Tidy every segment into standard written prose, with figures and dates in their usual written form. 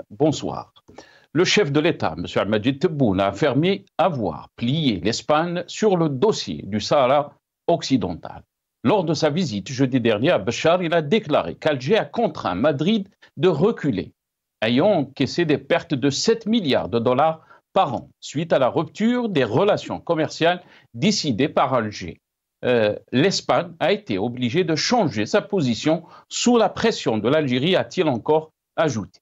Bonsoir. Le chef de l'État, M. Al-Majid Tebboune, a affirmé avoir plié l'Espagne sur le dossier du Sahara occidental. Lors de sa visite jeudi dernier à Béchar, il a déclaré qu'Alger a contraint Madrid de reculer, ayant encaissé des pertes de 7 milliards de dollars par an suite à la rupture des relations commerciales décidées par Alger. L'Espagne a été obligée de changer sa position sous la pression de l'Algérie, a-t-il encore ajouté.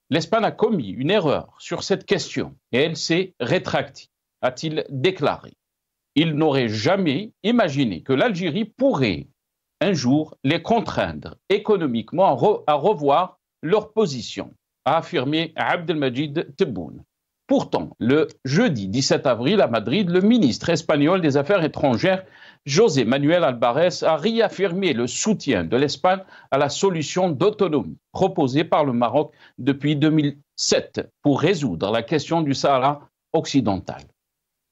L'Espagne a commis une erreur sur cette question et elle s'est rétractée, a-t-il déclaré. Il n'aurait jamais imaginé que l'Algérie pourrait un jour les contraindre économiquement à revoir leur position, a affirmé Abdelmajid Tebboune. Pourtant, le jeudi 17 avril à Madrid, le ministre espagnol des Affaires étrangères, José Manuel Albares, a réaffirmé le soutien de l'Espagne à la solution d'autonomie proposée par le Maroc depuis 2007 pour résoudre la question du Sahara occidental.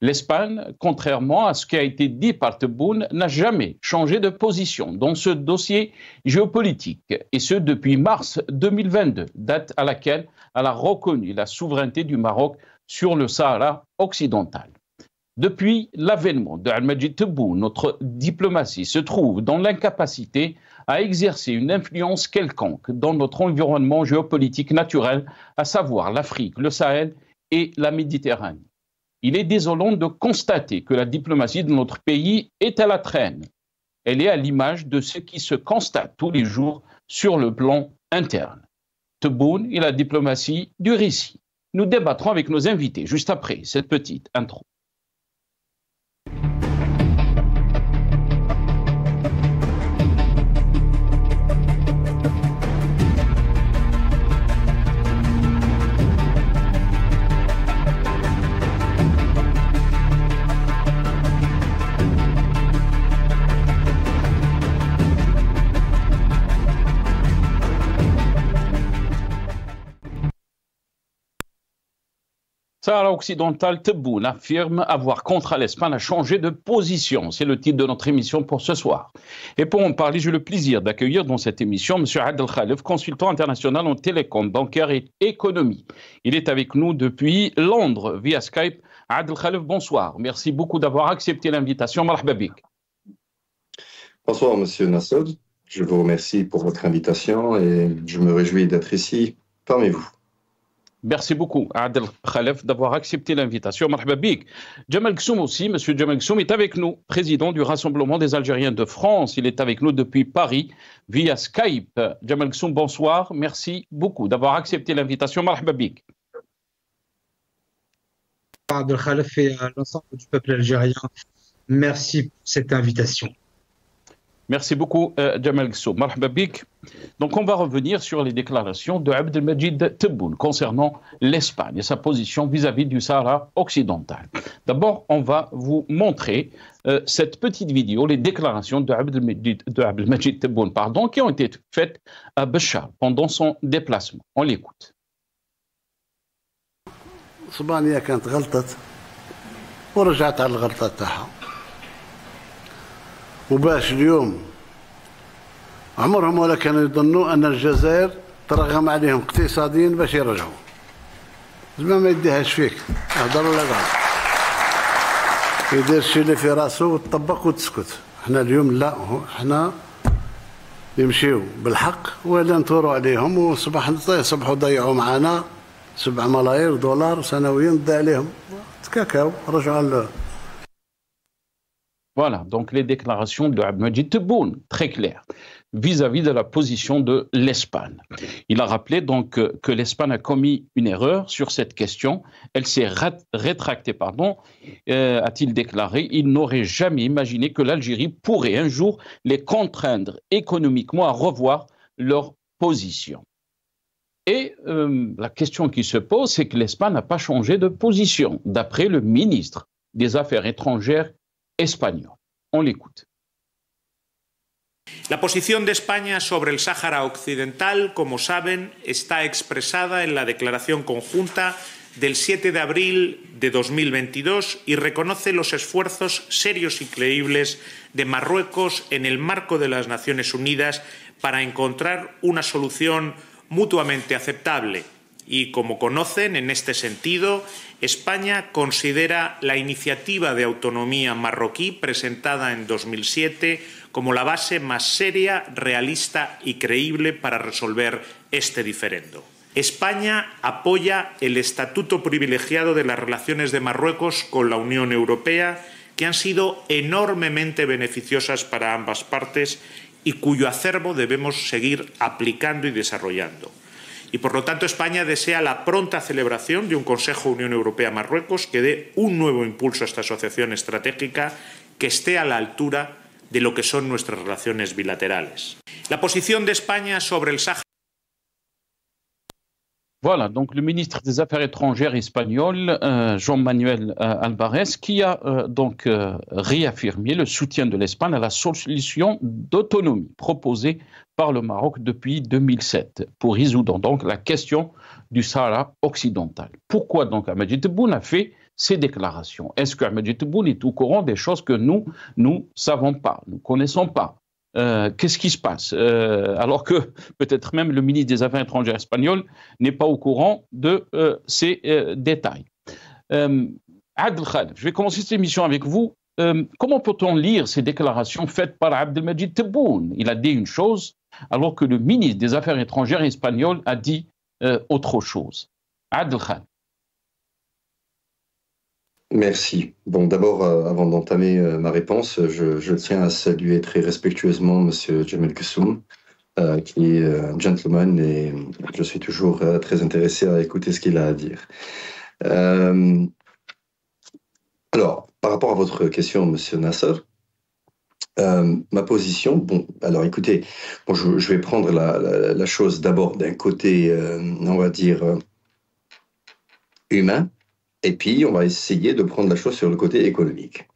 L'Espagne, contrairement à ce qui a été dit par Tebboune, n'a jamais changé de position dans ce dossier géopolitique, et ce depuis mars 2022, date à laquelle elle a reconnu la souveraineté du Maroc sur le Sahara occidental. Depuis l'avènement de Al-Majid Tebboune, notre diplomatie se trouve dans l'incapacité à exercer une influence quelconque dans notre environnement géopolitique naturel, à savoir l'Afrique, le Sahel et la Méditerranée. Il est désolant de constater que la diplomatie de notre pays est à la traîne. Elle est à l'image de ce qui se constate tous les jours sur le plan interne. Tebboune et la diplomatie du récit. Nous débattrons avec nos invités juste après cette petite intro. Sahara occidental, Tebboune affirme avoir contraint l'Espagne à changer de position. C'est le titre de notre émission pour ce soir. Et pour en parler, j'ai le plaisir d'accueillir dans cette émission M. Adel Khalef, consultant international en télécom, bancaire et économie. Il est avec nous depuis Londres via Skype. Adel Khalef, bonsoir. Merci beaucoup d'avoir accepté l'invitation. Marhaba bik. Bonsoir, M. Nasser. Je vous remercie pour votre invitation et je me réjouis d'être ici parmi vous. Merci beaucoup, Adel Khalef, d'avoir accepté l'invitation. Marhaba bik. Jamal Ksum aussi, M. Jamal Ksum est avec nous, président du Rassemblement des Algériens de France. Il est avec nous depuis Paris via Skype. Jamal Ksum, bonsoir. Merci beaucoup d'avoir accepté l'invitation. Marhaba bik. Adel Khalef et à l'ensemble du peuple algérien, merci pour cette invitation. Merci beaucoup, Jamal Ksum. Marhaba bik. Donc, on va revenir sur les déclarations de Abdelmajid Tebboune concernant l'Espagne et sa position vis-à-vis du Sahara occidental. D'abord, on va vous montrer cette petite vidéo, les déclarations de Abdelmajid Tebboune, qui ont été faites à Béchar pendant son déplacement. On l'écoute. اسبانيا كانت غلطت ورجعت على الغلطه تاعها وباش اليوم عمرهم ولا كانوا يظنوا ان الجزائر ترغم عليهم اقتصاديا باش يرجعوا زعما ما يديهاش فيك هضر ولا قعد يدير الشيء اللي في راسه وتطبق وتسكت. احنا اليوم لا، احنا يمشيو بالحق ولا نثوروا عليهم وصبحوا ضيعوا معنا 7 ملايير دولار سنويا ضيع عليهم تكاكاو رجعوا. Voilà, donc les déclarations de Abdelmajid Tebboune, très claires, vis-à-vis de la position de l'Espagne. Il a rappelé donc que l'Espagne a commis une erreur sur cette question. Elle s'est rétractée, a-t-il déclaré. Il n'aurait jamais imaginé que l'Algérie pourrait un jour les contraindre économiquement à revoir leur position. Et la question qui se pose, c'est que l'Espagne n'a pas changé de position, d'après le ministre des Affaires étrangères espagnol. On l'écoute. La posición de España sobre el Sáhara Occidental, como saben, está expresada en la declaración conjunta del 7 de abril de 2022 y reconoce los esfuerzos serios y creíbles de Marruecos en el marco de las Naciones Unidas para encontrar una solución mutuamente aceptable. Y, como conocen, en este sentido, España considera la iniciativa de autonomía marroquí presentada en 2007 como la base más seria, realista y creíble para resolver este diferendo. España apoya el estatuto privilegiado de las relaciones de Marruecos con la Unión Europea, que han sido enormemente beneficiosas para ambas partes y cuyo acervo debemos seguir aplicando y desarrollando. Y, por lo tanto, España desea la pronta celebración de un Consejo Unión Europea-Marruecos que dé un nuevo impulso a esta asociación estratégica que esté a la altura de lo que son nuestras relaciones bilaterales. La posición de España sobre el Sáhara. Voilà, donc le ministre des Affaires étrangères espagnol, Jean-Manuel Alvarez, qui a donc réaffirmé le soutien de l'Espagne à la solution d'autonomie proposée par le Maroc depuis 2007 pour résoudre donc la question du Sahara occidental. Pourquoi donc Ahmed Tebboune a fait ces déclarations? Est-ce que Ahmed Tebboune est au courant des choses que nous ne savons pas, nous ne connaissons pas? Qu'est-ce qui se passe alors que peut-être même le ministre des Affaires étrangères espagnol n'est pas au courant de ces détails. Adel Khalef, je vais commencer cette émission avec vous. Comment peut-on lire ces déclarations faites par Abdelmajid Tebboune? Il a dit une chose alors que le ministre des Affaires étrangères espagnol a dit autre chose. Adel Khalef. Merci. Bon, d'abord, avant d'entamer ma réponse, je tiens à saluer très respectueusement M. Jamel Kessoum, qui est un gentleman et je suis toujours très intéressé à écouter ce qu'il a à dire. Alors, par rapport à votre question, M. Nasser, ma position, bon, alors écoutez, bon, je vais prendre la chose d'abord d'un côté, on va dire, humain. Et puis, on va essayer de prendre la chose sur le côté économique.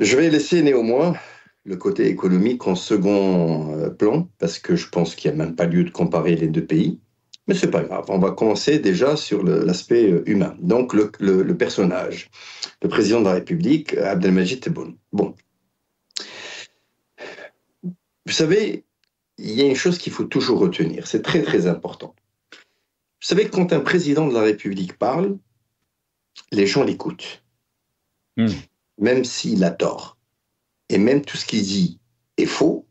Je vais laisser néanmoins le côté économique en second plan, parce que je pense qu'il n'y a même pas lieu de comparer les deux pays. Mais ce n'est pas grave, on va commencer déjà sur l'aspect humain. Donc, le personnage, le président de la République, Abdelmajid Tebboune. Bon. Vous savez, il y a une chose qu'il faut toujours retenir, c'est très très important. Vous savez, quand un président de la République parle, les gens l'écoutent, même s'il a tort. Et même tout ce qu'il dit est faux,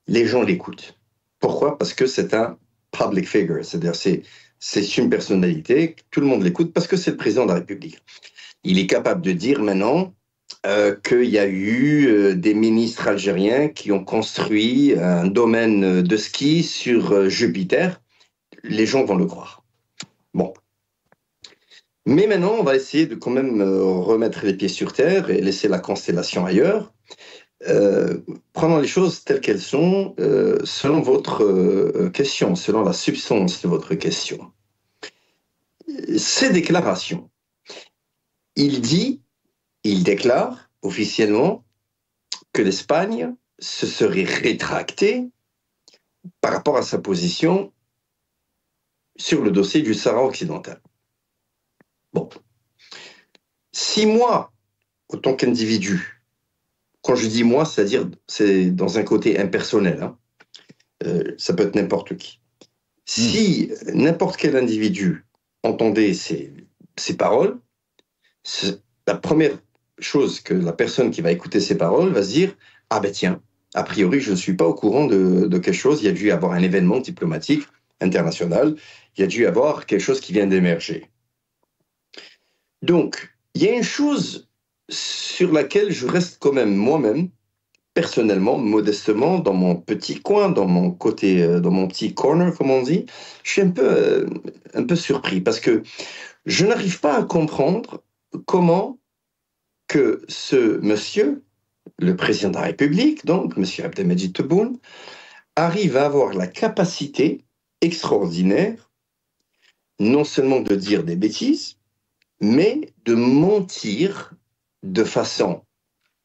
les gens l'écoutent. Pourquoi? Parce que c'est un public figure, c'est-à-dire c'est une personnalité, tout le monde l'écoute parce que c'est le président de la République. Il est capable de dire maintenant qu'il y a eu des ministres algériens qui ont construit un domaine de ski sur Jupiter. Les gens vont le croire. Bon. Mais maintenant, on va essayer de quand même remettre les pieds sur terre et laisser la constellation ailleurs. Prenons les choses telles qu'elles sont, selon votre question, selon la substance de votre question. Ces déclarations, il déclare officiellement que l'Espagne se serait rétractée par rapport à sa position sur le dossier du Sahara occidental. Bon. Si moi, en tant qu'individu, quand je dis moi, c'est-à-dire c'est dans un côté impersonnel, hein, ça peut être n'importe qui. Si n'importe quel individu entendait ces paroles, la première chose que la personne qui va écouter ces paroles va se dire « Ah ben tiens, a priori je ne suis pas au courant de quelque chose, il y a dû y avoir un événement diplomatique international, il y a dû y avoir quelque chose qui vient d'émerger. » Donc, il y a une chose sur laquelle je reste quand même moi-même, personnellement, modestement, dans mon petit coin, dans mon côté, dans mon petit corner, comme on dit, je suis un peu surpris parce que je n'arrive pas à comprendre comment que ce monsieur, le président de la République, donc monsieur Abdelmajid Tebboune, arrive à avoir la capacité extraordinaire, non seulement de dire des bêtises, mais de mentir de façon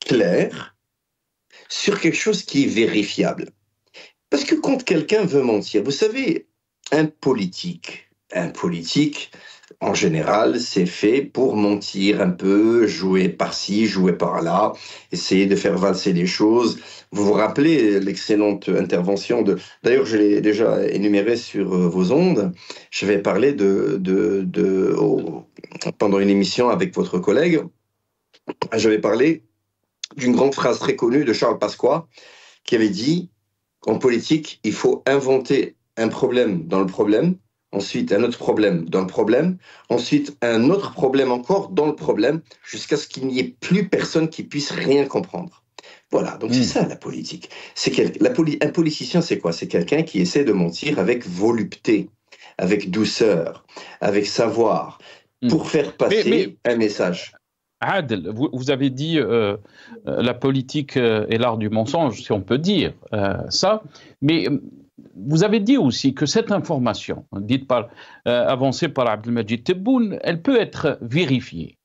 claire sur quelque chose qui est vérifiable. Parce que quand quelqu'un veut mentir, vous savez, un politique en général, c'est fait pour mentir un peu, jouer par-ci, jouer par-là, essayer de faire valser les choses. Vous vous rappelez l'excellente intervention de... D'ailleurs, je l'ai déjà énuméré sur vos ondes. Je vais parler pendant une émission avec votre collègue, j'avais parlé d'une grande phrase très connue de Charles Pasqua qui avait dit, en politique, il faut inventer un problème dans le problème, ensuite un autre problème dans le problème, ensuite un autre problème encore dans le problème, jusqu'à ce qu'il n'y ait plus personne qui puisse rien comprendre. Voilà, donc c'est ça la politique. Un politicien, c'est quoi? C'est quelqu'un qui essaie de mentir avec volupté, avec douceur, avec savoir, pour faire passer un message. Adel, vous avez dit la politique est l'art du mensonge, si on peut dire ça, mais vous avez dit aussi que cette information, avancée par Abdelmajid Tebboune, elle peut être vérifiée.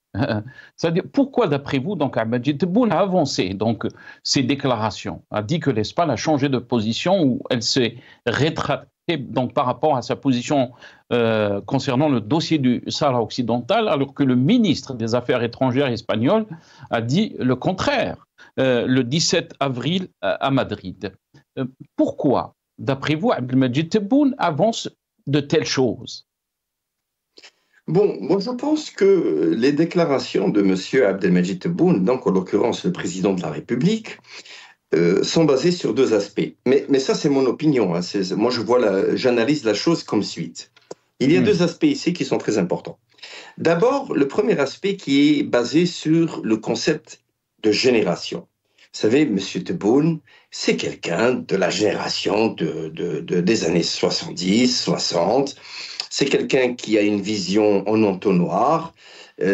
C'est-à-dire, pourquoi, d'après vous, donc, Abdelmajid Tebboune a avancé donc, ces déclarations, a dit que l'Espagne a changé de position, ou elle s'est rétractée donc, par rapport à sa position concernant le dossier du Sahara occidental, alors que le ministre des Affaires étrangères espagnol a dit le contraire le 17 avril à Madrid. Pourquoi, d'après vous, Abdelmajid Tebboune avance de telles choses? Bon, moi je pense que les déclarations de M. Abdelmajid Tebboune, donc en l'occurrence le président de la République, sont basées sur deux aspects. Mais ça, c'est mon opinion. Hein. Moi, j'analyse la chose comme suite. Il y a deux aspects ici qui sont très importants. D'abord, le premier aspect qui est basé sur le concept de génération. Vous savez, M. Tebboune, c'est quelqu'un de la génération des années 70, 60. C'est quelqu'un qui a une vision en entonnoir.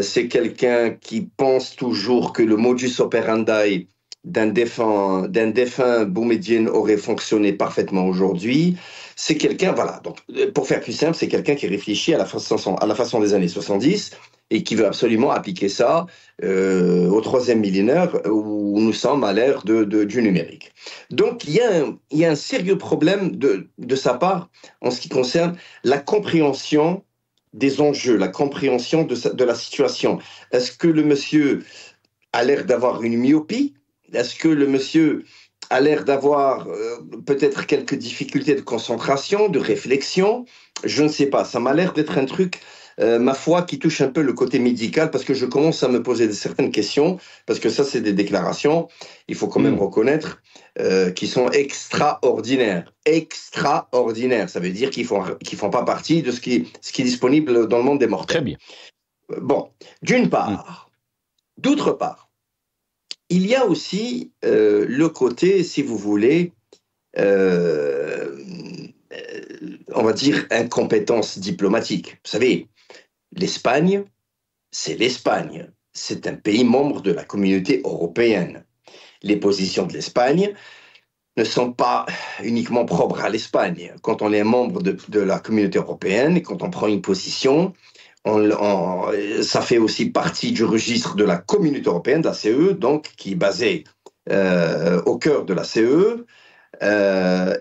C'est quelqu'un qui pense toujours que le modus operandi d'un défunt Boumediene aurait fonctionné parfaitement aujourd'hui. C'est quelqu'un, voilà, donc pour faire plus simple, c'est quelqu'un qui réfléchit à la façon des années 70 et qui veut absolument appliquer ça au troisième millénaire où nous sommes à l'ère du numérique. Donc il y a un sérieux problème de sa part en ce qui concerne la compréhension des enjeux, la compréhension de la situation. Est-ce que le monsieur a l'air d'avoir une myopie? Est-ce que le monsieur a l'air d'avoir peut-être quelques difficultés de concentration, de réflexion? Je ne sais pas. Ça m'a l'air d'être un truc, ma foi, qui touche un peu le côté médical, parce que je commence à me poser certaines questions, parce que ça, c'est des déclarations, il faut quand même reconnaître, qui sont extraordinaires. Extraordinaires. Ça veut dire qu'ils font pas partie de ce qui est disponible dans le monde des mortels. Très bien. Bon, d'une part. D'autre part, il y a aussi le côté, si vous voulez, on va dire incompétence diplomatique. Vous savez, l'Espagne, c'est l'Espagne. C'est un pays membre de la communauté européenne. Les positions de l'Espagne ne sont pas uniquement propres à l'Espagne. Quand on est un membre de la communauté européenne et quand on prend une position, ça fait aussi partie du registre de la communauté européenne, de la CE, donc qui est basée au cœur de la CE,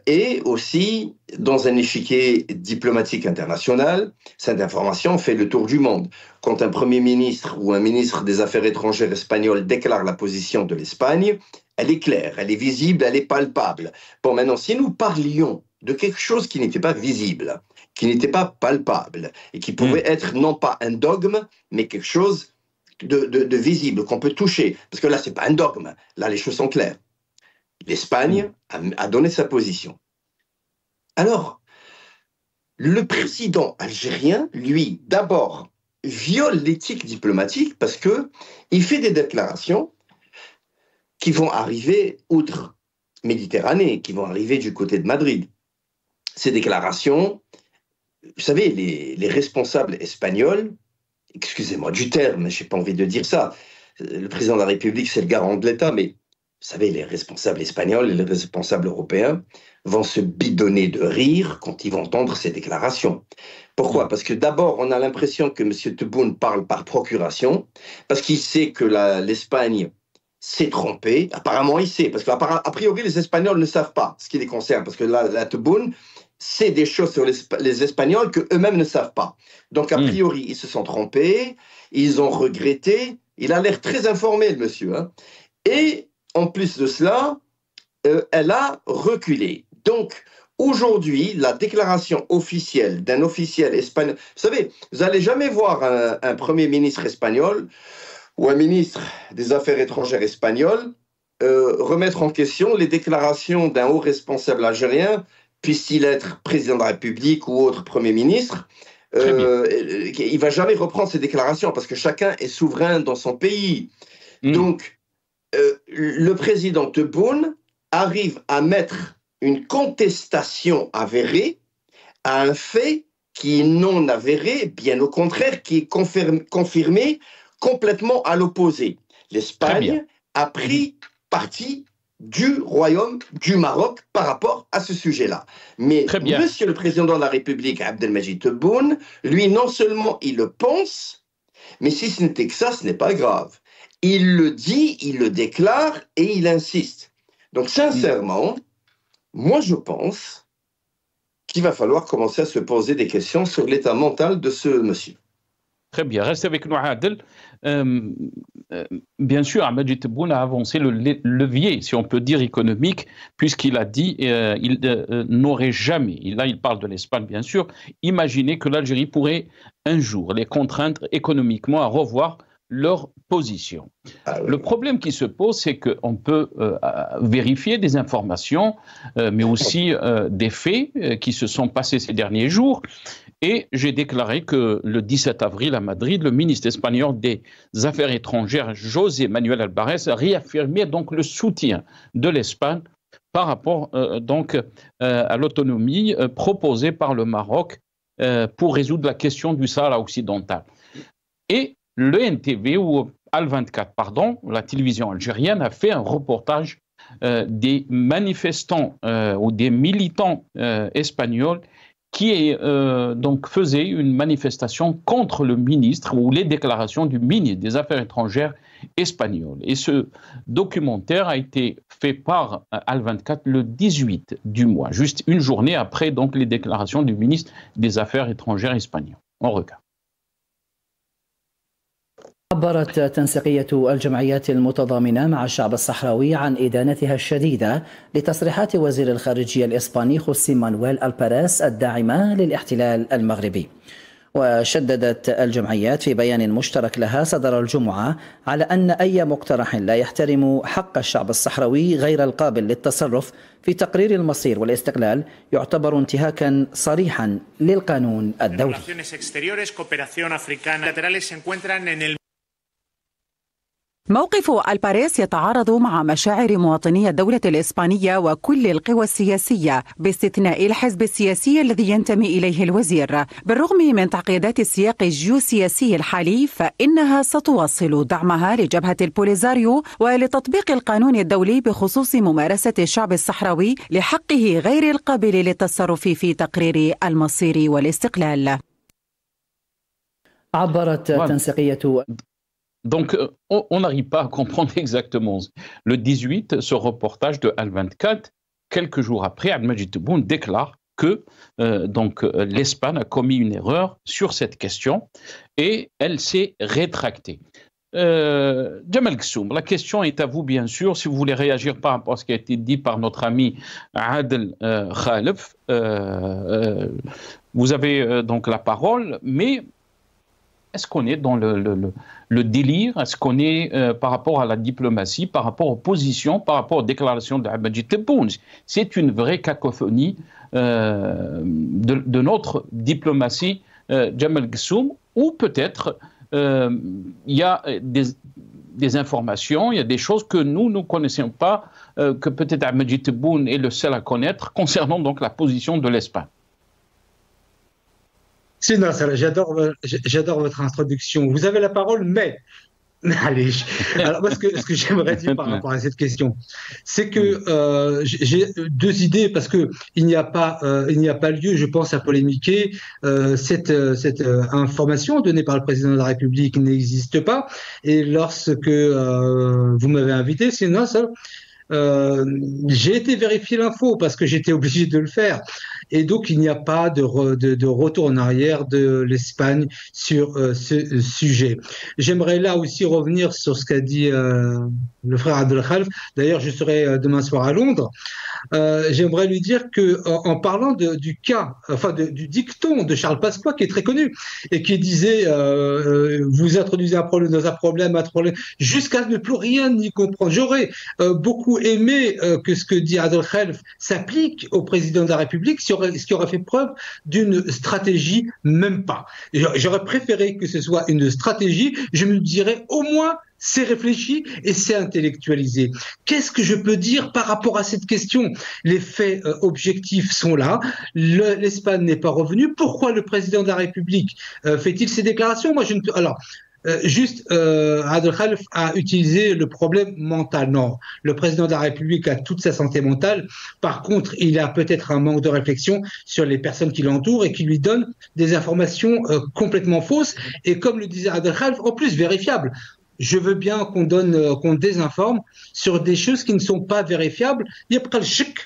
et aussi dans un échiquier diplomatique international. Cette information fait le tour du monde. Quand un Premier ministre ou un ministre des Affaires étrangères espagnol déclare la position de l'Espagne, elle est claire, elle est visible, elle est palpable. Bon, maintenant, si nous parlions de quelque chose qui n'était pas visible, qui n'était pas palpable et qui pouvait être non pas un dogme, mais quelque chose de visible, qu'on peut toucher. Parce que là, ce n'est pas un dogme, là, les choses sont claires. L'Espagne a donné sa position. Alors, le président algérien, lui, d'abord, viole l'éthique diplomatique parce qu'il fait des déclarations qui vont arriver outre Méditerranée, qui vont arriver du côté de Madrid. Ces déclarations, vous savez, les responsables espagnols, excusez-moi du terme, je n'ai pas envie de dire ça, le président de la République, c'est le garant de l'État, mais vous savez, les responsables espagnols et les responsables européens vont se bidonner de rire quand ils vont entendre ces déclarations. Pourquoi? Parce que d'abord, on a l'impression que M. Tebboune parle par procuration, parce qu'il sait que l'Espagne s'est trompée. Apparemment, il sait, parce qu'a priori, les Espagnols ne savent pas ce qui les concerne, parce que là, Tebboune, sait des choses sur les Espagnols qu'eux-mêmes ne savent pas. Donc, a priori, ils se sont trompés, ils ont regretté. Il a l'air très informé, le monsieur. Hein. Et en plus de cela, elle a reculé. Donc, aujourd'hui, la déclaration officielle d'un officiel espagnol... Vous savez, vous n'allez jamais voir un Premier ministre espagnol ou un ministre des Affaires étrangères espagnol remettre en question les déclarations d'un haut responsable algérien, puisse-t-il être président de la République ou autre Premier ministre. Il ne va jamais reprendre ces déclarations parce que chacun est souverain dans son pays. Donc, le président Tebboune arrive à mettre une contestation avérée à un fait qui est non avéré, bien au contraire, qui est confirmé complètement à l'opposé. L'Espagne a pris parti du royaume du Maroc par rapport à ce sujet-là. Mais monsieur le président de la République, Abdelmajid Tebboune, lui, non seulement il le pense, mais si ce n'était que ça, ce n'est pas grave. Il le dit, il le déclare et il insiste. Donc, sincèrement, moi, je pense qu'il va falloir commencer à se poser des questions sur l'état mental de ce monsieur. Très bien. Reste avec nous, Adel. Bien sûr, Abdelmajid Tebboune a avancé le levier, si on peut dire, économique, puisqu'il a dit qu'il n'aurait jamais, là il parle de l'Espagne bien sûr, imaginé que l'Algérie pourrait un jour les contraindre économiquement à revoir leur position. Le problème qui se pose, c'est qu'on peut vérifier des informations, mais aussi des faits qui se sont passés ces derniers jours. Et j'ai déclaré que le 17 avril à Madrid, le ministre espagnol des Affaires étrangères, José Manuel Albares, réaffirmait donc le soutien de l'Espagne par rapport à l'autonomie proposée par le Maroc pour résoudre la question du Sahara occidental. Et le NTV, ou Al24, pardon, la télévision algérienne, a fait un reportage des manifestants ou des militants espagnols qui donc faisaient une manifestation contre le ministre ou les déclarations du ministre des Affaires étrangères espagnol. Et ce documentaire a été fait par Al24 le 18 du mois, juste une journée après donc les déclarations du ministre des Affaires étrangères espagnol. On regarde. عبرت تنسيقية الجمعيات المتضامنة مع الشعب الصحراوي عن إدانتها الشديدة لتصريحات وزير الخارجية الإسباني خوسي مانويل ألباريس الداعمة للاحتلال المغربي. وشددت الجمعيات في بيان مشترك لها صدر الجمعة على أن أي مقترح لا يحترم حق الشعب الصحراوي غير القابل للتصرف في تقرير المصير والاستقلال يعتبر انتهاكا صريحا للقانون الدولي. موقف ألباريس يتعارض مع مشاعر مواطني الدولة الإسبانية وكل القوى السياسية باستثناء الحزب السياسي الذي ينتمي إليه الوزير. بالرغم من تعقيدات السياق الجيوسياسي الحالي فإنها ستواصل دعمها لجبهة البوليزاريو ولتطبيق القانون الدولي بخصوص ممارسة الشعب الصحراوي لحقه غير القابل للتصرف في تقرير المصير والاستقلال. عبرت تنسيقية Donc, on n'arrive pas à comprendre exactement. Le 18, ce reportage de Al24, quelques jours après, Abdelmajid Tebboune déclare que l'Espagne a commis une erreur sur cette question et elle s'est rétractée. Jamal Ghessoum, la question est à vous, bien sûr. Si vous voulez réagir par rapport à ce qui a été dit par notre ami Adel Khalef, vous avez donc la parole, mais est-ce qu'on est dans le délire? Est-ce qu'on est par rapport à la diplomatie, par rapport aux positions, par rapport aux déclarations d'Abdelmajid Tebboune? C'est une vraie cacophonie de notre diplomatie, Jamal Ghessoum, ou peut-être il y a des informations, il y a des choses que nous ne connaissions pas, que peut-être Abdelmajid Tebboune est le seul à connaître, concernant donc la position de l'Espagne. C'est Nasser, j'adore votre introduction. Vous avez la parole, mais allez. Alors moi, ce que j'aimerais dire par rapport à cette question, c'est que j'ai deux idées parce que il n'y a pas lieu, je pense, à polémiquer. Cette information donnée par le président de la République n'existe pas. Et lorsque vous m'avez invité, c'est Nasser. J'ai été vérifier l'info parce que j'étais obligé de le faire. et donc il n'y a pas de retour en arrière de l'Espagne sur ce sujet. J'aimerais là aussi revenir sur ce qu'a dit le frère Abdel Khalf. D'ailleurs, je serai demain soir à Londres. J'aimerais lui dire que, en parlant du cas, enfin du dicton de Charles Pasqua, qui est très connu et qui disait vous introduisez un problème dans un problème, jusqu'à ne plus rien y comprendre. J'aurais beaucoup aimé que ce que dit Abdel Khalf s'applique au président de la République, ce qui aurait fait preuve d'une stratégie, même pas. J'aurais préféré que ce soit une stratégie. Je me dirais au moins c'est réfléchi et c'est intellectualisé. Qu'est-ce que je peux dire par rapport à cette question? Les faits objectifs sont là. L'Espagne n'est pas revenue. Pourquoi le président de la République fait-il ces déclarations? Moi, je ne peux... Alors, Abdel Khalf a utilisé le problème mental. Non, le président de la République a toute sa santé mentale. Par contre, il a peut-être un manque de réflexion sur les personnes qui l'entourent et qui lui donnent des informations complètement fausses. Et comme le disait Abdel Khalf, en plus vérifiables. Je veux bien qu'on désinforme sur des choses qui ne sont pas vérifiables. Il y a pas le chic,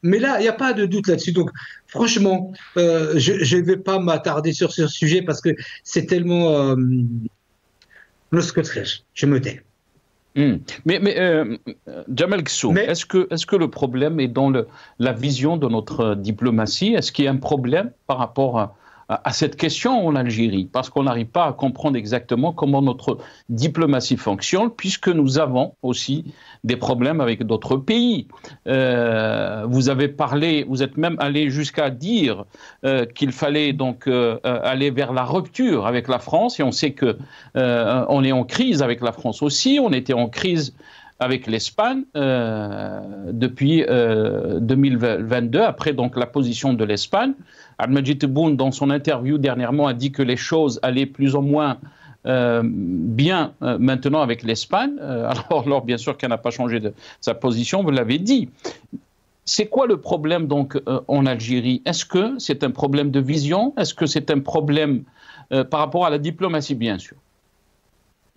mais là, il n'y a pas de doute là-dessus. Donc, franchement, je ne vais pas m'attarder sur ce sujet parce que c'est tellement... je me tais. Mais Jamal Ghessoum, est-ce que le problème est dans la vision de notre diplomatie? Est-ce qu'il y a un problème par rapport à cette question en Algérie, parce qu'on n'arrive pas à comprendre exactement comment notre diplomatie fonctionne, puisque nous avons aussi des problèmes avec d'autres pays. Vous avez parlé, vous êtes même allé jusqu'à dire qu'il fallait donc aller vers la rupture avec la France, et on sait que on est en crise avec la France aussi, on était en crise avec l'Espagne depuis 2022, après donc la position de l'Espagne. Abdelmadjid Tebboune, dans son interview dernièrement, a dit que les choses allaient plus ou moins bien maintenant avec l'Espagne. Alors, bien sûr qu'elle n'a pas changé de sa position, vous l'avez dit. C'est quoi le problème donc en Algérie? Est-ce que c'est un problème de vision? Est-ce que c'est un problème par rapport à la diplomatie, bien sûr?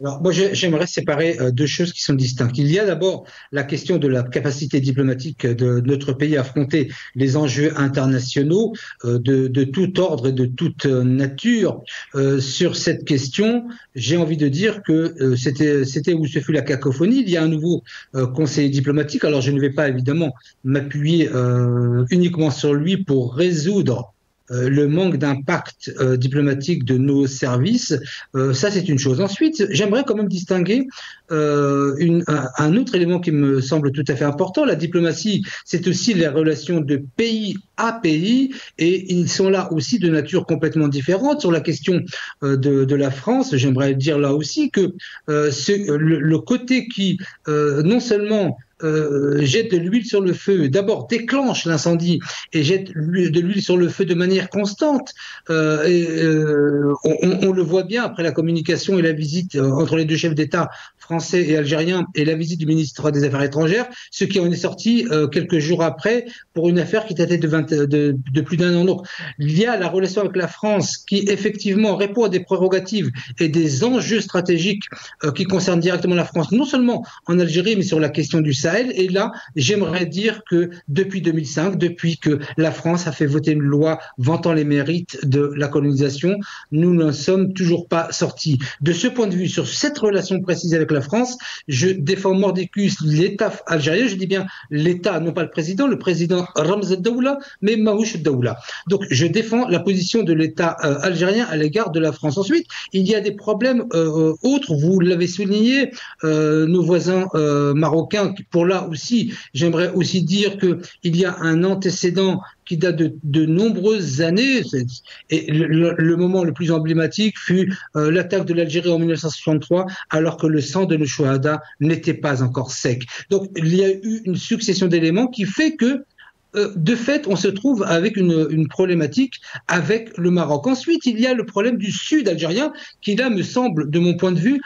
Alors, moi, j'aimerais séparer deux choses qui sont distinctes. Il y a d'abord la question de la capacité diplomatique de notre pays à affronter les enjeux internationaux de tout ordre et de toute nature. Sur cette question, j'ai envie de dire que c'était où ce fut la cacophonie. Il y a un nouveau conseiller diplomatique. Alors, je ne vais pas évidemment m'appuyer uniquement sur lui pour résoudre le manque d'impact diplomatique de nos services, ça c'est une chose. Ensuite, j'aimerais quand même distinguer un autre élément qui me semble tout à fait important. La diplomatie, c'est aussi les relations de pays à pays, et ils sont là aussi de nature complètement différente. Sur la question de la France, j'aimerais dire là aussi que le côté qui non seulement jette de l'huile sur le feu, d'abord déclenche l'incendie et jette de l'huile sur le feu de manière constante. On le voit bien après la communication et la visite entre les deux chefs d'État français et algériens et la visite du ministre des Affaires étrangères, ce qui en est sorti quelques jours après pour une affaire qui datait de plus d'un an. Donc, il y a la relation avec la France qui effectivement répond à des prérogatives et des enjeux stratégiques qui concernent directement la France, non seulement en Algérie, mais sur la question du Sahel. Et là, j'aimerais dire que depuis 2005, depuis que la France a fait voter une loi vantant les mérites de la colonisation, nous n'en sommes toujours pas sortis. De ce point de vue, sur cette relation précise avec la France, je défends mordicus l'État algérien, je dis bien l'État, non pas le président Ramz Daoula, mais Maouch Daoula. Donc je défends la position de l'État algérien à l'égard de la France. Ensuite, il y a des problèmes autres, vous l'avez souligné, nos voisins marocains, pour là aussi, j'aimerais aussi dire qu'il y a un antécédent qui date de nombreuses années. Et le moment le plus emblématique fut l'attaque de l'Algérie en 1963, alors que le sang de nos Chouhada n'était pas encore sec. Donc, il y a eu une succession d'éléments qui fait que, de fait, on se trouve avec une problématique avec le Maroc. Ensuite, il y a le problème du sud algérien qui, là, me semble, de mon point de vue,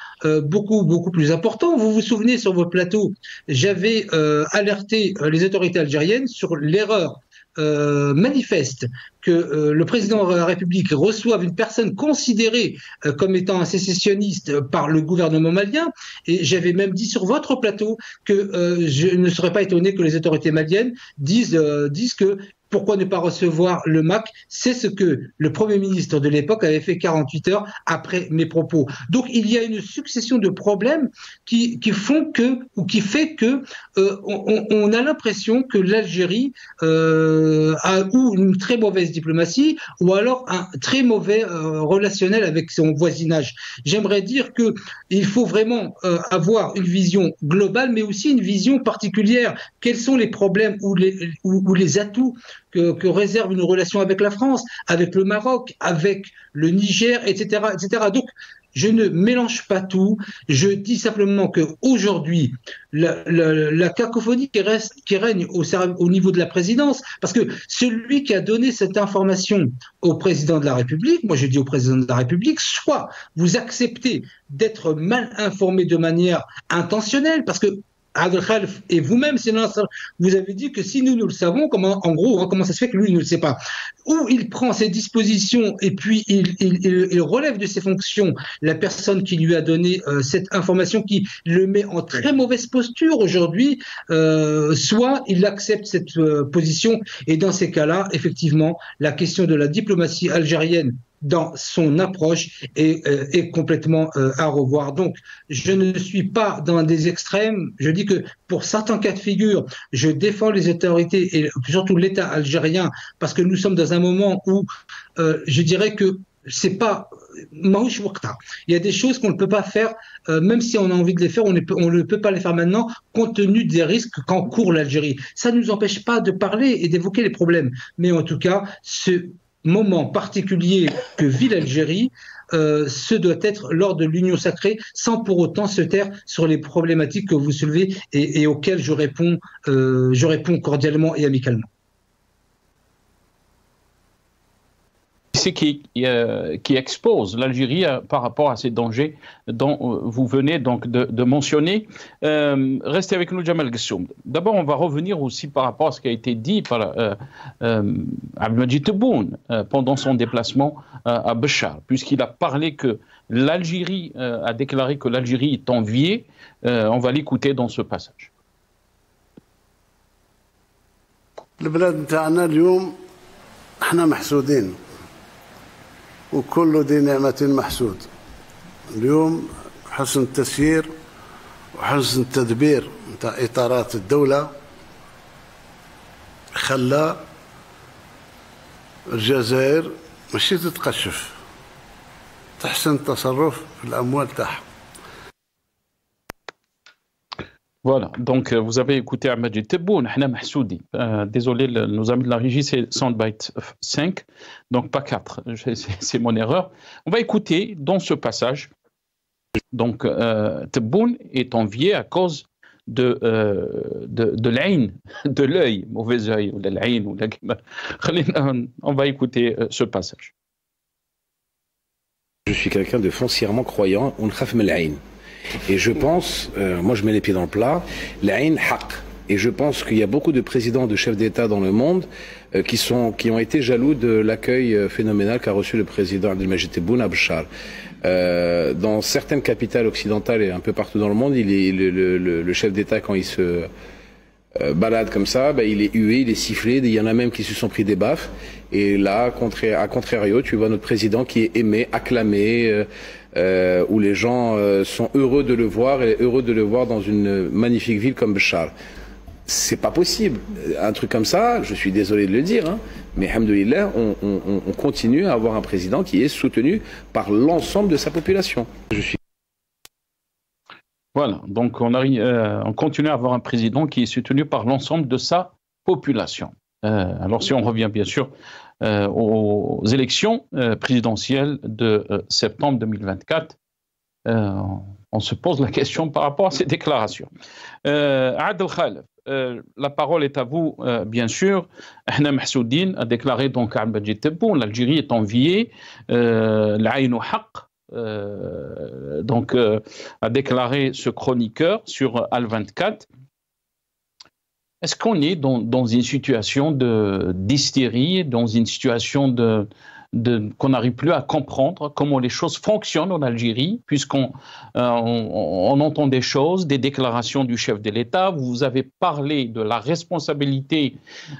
beaucoup plus important. Vous vous souvenez, sur vos plateaux, j'avais alerté les autorités algériennes sur l'erreur manifeste que le président de la République reçoive une personne considérée comme étant un sécessionniste par le gouvernement malien, et j'avais même dit sur votre plateau que je ne serais pas étonné que les autorités maliennes disent que pourquoi ne pas recevoir le MAC? C'est ce que le Premier ministre de l'époque avait fait 48 heures après mes propos. Donc il y a une succession de problèmes qui font que, ou qui fait que on a l'impression que l'Algérie a ou une très mauvaise diplomatie ou alors un très mauvais relationnel avec son voisinage. J'aimerais dire que il faut vraiment avoir une vision globale, mais aussi une vision particulière. Quels sont les problèmes ou les atouts que réserve une relation avec la France, avec le Maroc, avec le Niger, etc., etc. Donc, je ne mélange pas tout. Je dis simplement qu'aujourd'hui, la cacophonie qui règne au niveau de la présidence, parce que celui qui a donné cette information au président de la République, moi je dis au président de la République, soit vous acceptez d'être mal informé de manière intentionnelle, parce que Adel Khalf et vous-même, vous avez dit que si nous le savons, comment ça se fait que lui ne le sait pas? Ou il prend ses dispositions et puis il relève de ses fonctions la personne qui lui a donné cette information qui le met en très mauvaise posture aujourd'hui, soit il accepte cette position et dans ces cas-là, effectivement, la question de la diplomatie algérienne dans son approche est complètement à revoir. Donc, je ne suis pas dans des extrêmes. Je dis que pour certains cas de figure, je défends les autorités et surtout l'État algérien parce que nous sommes dans un moment où je dirais que c'est pas il y a des choses qu'on ne peut pas faire, même si on a envie de les faire, on ne peut pas les faire maintenant, compte tenu des risques qu'encourt l'Algérie. Ça ne nous empêche pas de parler et d'évoquer les problèmes. Mais en tout cas, ce moment particulier que vit l'Algérie, ce doit être lors de l'union sacrée, sans pour autant se taire sur les problématiques que vous soulevez et auxquelles je réponds cordialement et amicalement. C'est qui expose l'Algérie par rapport à ces dangers dont vous venez donc de mentionner. Restez avec nous, Jamal Gessoum. D'abord, on va revenir aussi par rapport à ce qui a été dit par Abdelmadjid Tebboune pendant son déplacement à Béchar, puisqu'il a parlé que l'Algérie a déclaré que l'Algérie est enviée. On va l'écouter dans ce passage. البلاد نتاعنا اليوم احنا محسودين وكل ذي نعمة محسود. اليوم حسن التسيير وحسن التدبير نتاع إطارات الدولة خلى الجزائر ماشي تتقشف، تحسن التصرف في الأموال تاعها. Voilà, donc vous avez écouté Abdelmadjid Tebboune, Hna Mahsoudi. Désolé, nos amis de la régie, c'est Soundbite 5, donc pas 4, c'est mon erreur. On va écouter dans ce passage, donc Tebboune est envié à cause de l'aïn, de l'œil, mauvais œil, ou de l'aïn, ou on va écouter ce passage. Je suis quelqu'un de foncièrement croyant, on khaf min l'aïn. Et je pense, moi je mets les pieds dans le plat, l'aïn haq. Et je pense qu'il y a beaucoup de présidents, de chefs d'État dans le monde qui ont été jaloux de l'accueil phénoménal qu'a reçu le président Abdelmadjid Tebboune à Béchar. Dans certaines capitales occidentales et un peu partout dans le monde, le chef d'État, quand il se balade comme ça, il est hué, il est sifflé, il y en a même qui se sont pris des baffes. Et là, à contrario, tu vois notre président qui est aimé, acclamé, où les gens sont heureux de le voir et heureux de le voir dans une magnifique ville comme Béchar. C'est pas possible. Un truc comme ça, je suis désolé de le dire, hein, mais alhamdoulilah, on continue à avoir un président qui est soutenu par l'ensemble de sa population. Voilà, donc on continue à avoir un président qui est soutenu par l'ensemble de sa population. Alors si on revient bien sûr aux élections présidentielles de septembre 2024, on se pose la question par rapport à ces déclarations. Adel Khalf, la parole est à vous, bien sûr. Hna Mahsoudine a déclaré donc à Abdelmadjid Tebboune, l'Algérie est enviée, l'Aïn haq, donc a déclaré ce chroniqueur sur Al-24. Est-ce qu'on est dans une situation d'hystérie, dans une situation qu'on n'arrive plus à comprendre comment les choses fonctionnent en Algérie, puisqu'on on entend des choses, des déclarations du chef de l'État. Vous avez parlé de la responsabilité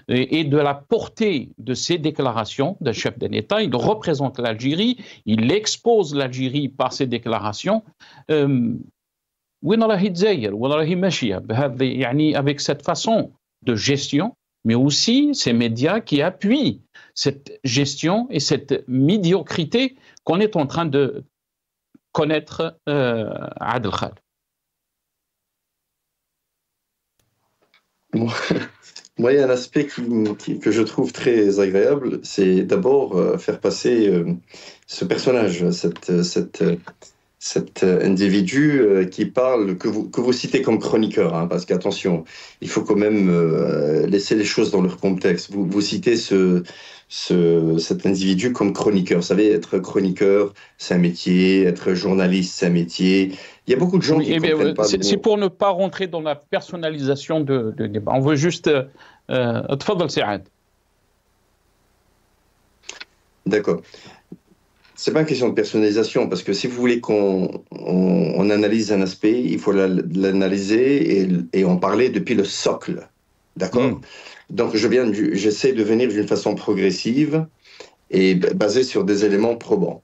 et de la portée de ces déclarations d'un chef de l'État. Il représente l'Algérie, il expose l'Algérie par ses déclarations. Avec cette façon de gestion, mais aussi ces médias qui appuient cette gestion et cette médiocrité qu'on est en train de connaître à Adel Khal. Moi, il y a un aspect que je trouve très agréable, c'est d'abord faire passer ce personnage, cet individu qui parle, que vous citez comme chroniqueur, hein, parce qu'attention, il faut quand même laisser les choses dans leur contexte. Vous citez cet individu comme chroniqueur. Vous savez, être chroniqueur, c'est un métier, être journaliste, c'est un métier. Il y a beaucoup de gens qui ne comprennent pas. C'est pour ne pas rentrer dans la personnalisation de débat. On veut juste... تفضل سعاد. D'accord. C'est pas une question de personnalisation, parce que si vous voulez qu'on analyse un aspect, il faut l'analyser et en parler depuis le socle. D'accord ? Donc j'essaie de venir d'une façon progressive et basée sur des éléments probants.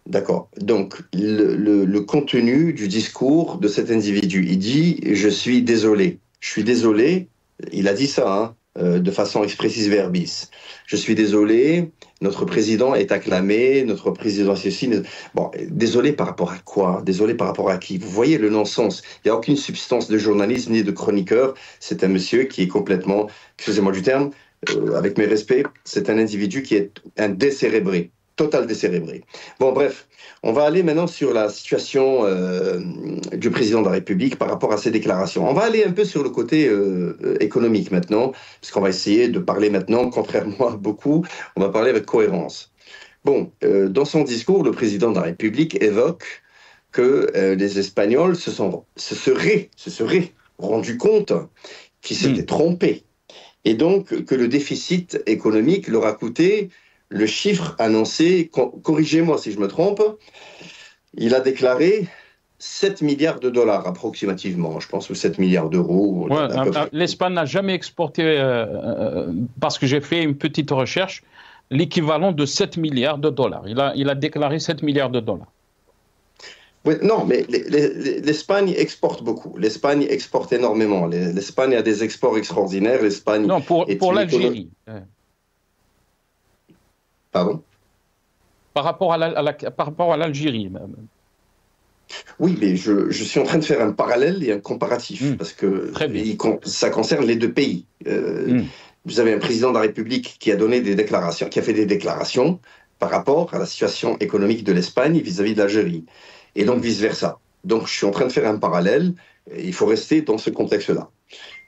D'accord. Donc le contenu du discours de cet individu, il dit « je suis désolé ». Je suis désolé, il a dit ça, hein, de façon expressis verbis. Je suis désolé, notre président est acclamé, notre président ceci. Bon, désolé par rapport à quoi? Désolé par rapport à qui? Vous voyez le non-sens. Il n'y a aucune substance de journalisme ni de chroniqueur. C'est un monsieur qui est complètement, excusez-moi du terme, avec mes respects, c'est un individu qui est un décérébré, total décérébré. Bon, bref, on va aller maintenant sur la situation du président de la République par rapport à ses déclarations. On va aller un peu sur le côté économique maintenant, parce qu'on va essayer de parler maintenant, contrairement à beaucoup, on va parler avec cohérence. Bon, dans son discours, le président de la République évoque que les Espagnols se seraient rendus compte qu'ils s'étaient trompés. Et donc que le déficit économique leur a coûté le chiffre annoncé, corrigez-moi si je me trompe, il a déclaré 7 milliards de dollars approximativement, je pense, ou 7 milliards d'euros. Ouais, l'Espagne n'a jamais exporté, parce que j'ai fait une petite recherche, l'équivalent de 7 milliards de dollars. Il a déclaré 7 milliards de dollars. Oui, non, mais l'Espagne exporte beaucoup. L'Espagne exporte énormément. L'Espagne a des exports extraordinaires. L'Espagne non, pour l'Algérie. Pardon? Par rapport à l'Algérie. Oui, mais je suis en train de faire un parallèle et un comparatif, parce que ça concerne les deux pays. Vous avez un président de la République qui a donné des déclarations, qui a fait des déclarations par rapport à la situation économique de l'Espagne vis-à-vis de l'Algérie, et donc vice-versa. Donc je suis en train de faire un parallèle, et il faut rester dans ce contexte-là.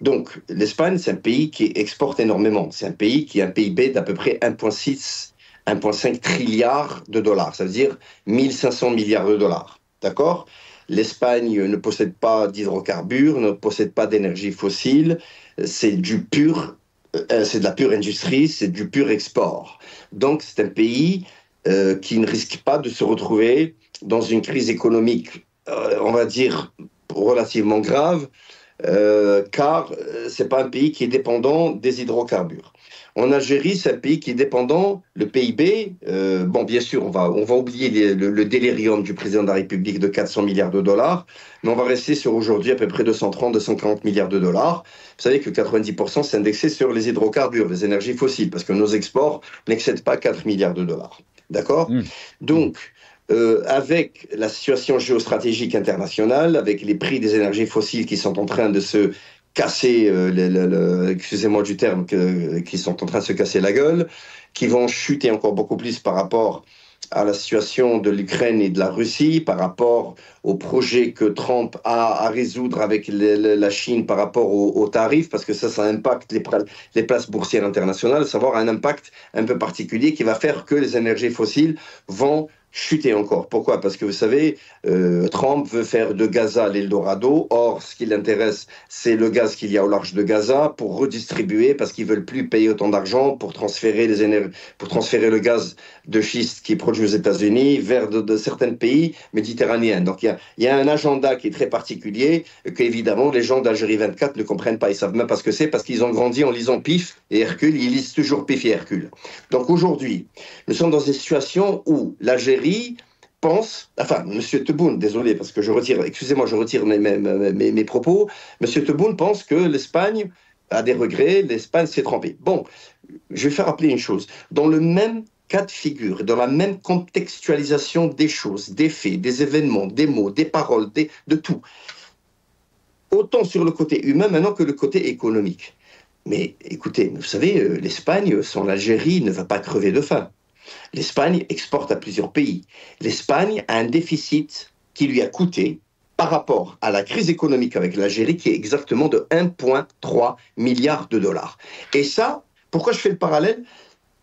Donc l'Espagne, c'est un pays qui exporte énormément. C'est un pays qui a un PIB d'à peu près 1,5 trilliard de dollars, ça veut dire 1500 milliards de dollars. D'accord? L'Espagne ne possède pas d'hydrocarbures, ne possède pas d'énergie fossile, c'est de la pure industrie, c'est du pur export. Donc c'est un pays qui ne risque pas de se retrouver dans une crise économique, on va dire, relativement grave, car ce n'est pas un pays qui est dépendant des hydrocarbures. En Algérie, c'est un pays qui est dépendant, le PIB, bon, bien sûr, on va oublier le délirium du président de la République de 400 milliards de dollars, mais on va rester sur aujourd'hui à peu près 230-240 milliards de dollars. Vous savez que 90% c'est indexé sur les hydrocarbures, les énergies fossiles, parce que nos exports n'excèdent pas 4 milliards de dollars. D'accord? Donc, avec la situation géostratégique internationale, avec les prix des énergies fossiles qui sont en train de se casser, excusez-moi du terme, qui sont en train de se casser la gueule, qui vont chuter encore beaucoup plus par rapport à la situation de l'Ukraine et de la Russie, par rapport au projet que Trump a à résoudre avec la Chine par rapport aux tarifs, parce que ça impacte les places boursières internationales, savoir un impact un peu particulier qui va faire que les énergies fossiles vont chuté encore. Pourquoi? Parce que vous savez, Trump veut faire de Gaza l'Eldorado. Or, ce qui l'intéresse, c'est le gaz qu'il y a au large de Gaza pour redistribuer, parce qu'ils veulent plus payer autant d'argent pour transférer le gaz de schiste qui est produit aux États-Unis vers de certains pays méditerranéens. Donc, il y a un agenda qui est très particulier que, évidemment, les gens d'Algérie 24 ne comprennent pas. Ils savent même pas ce que c'est parce qu'ils ont grandi en lisant Pif et Hercule. Ils lisent toujours Pif et Hercule. Donc, aujourd'hui, nous sommes dans une situation où l'Algérie pense, enfin, M. Tebboune, désolé, parce que je retire mes propos, M. Tebboune pense que l'Espagne a des regrets, l'Espagne s'est trompée. Bon, je vais faire rappeler une chose. Dans le même cas de figure, dans la même contextualisation des choses, des faits, des événements, des mots, des paroles, de tout, autant sur le côté humain maintenant que le côté économique. Mais écoutez, vous savez, l'Espagne, sans l'Algérie, ne va pas crever de faim. L'Espagne exporte à plusieurs pays. L'Espagne a un déficit qui lui a coûté, par rapport à la crise économique avec l'Algérie, qui est exactement de 1,3 milliard de dollars. Et ça, pourquoi je fais le parallèle?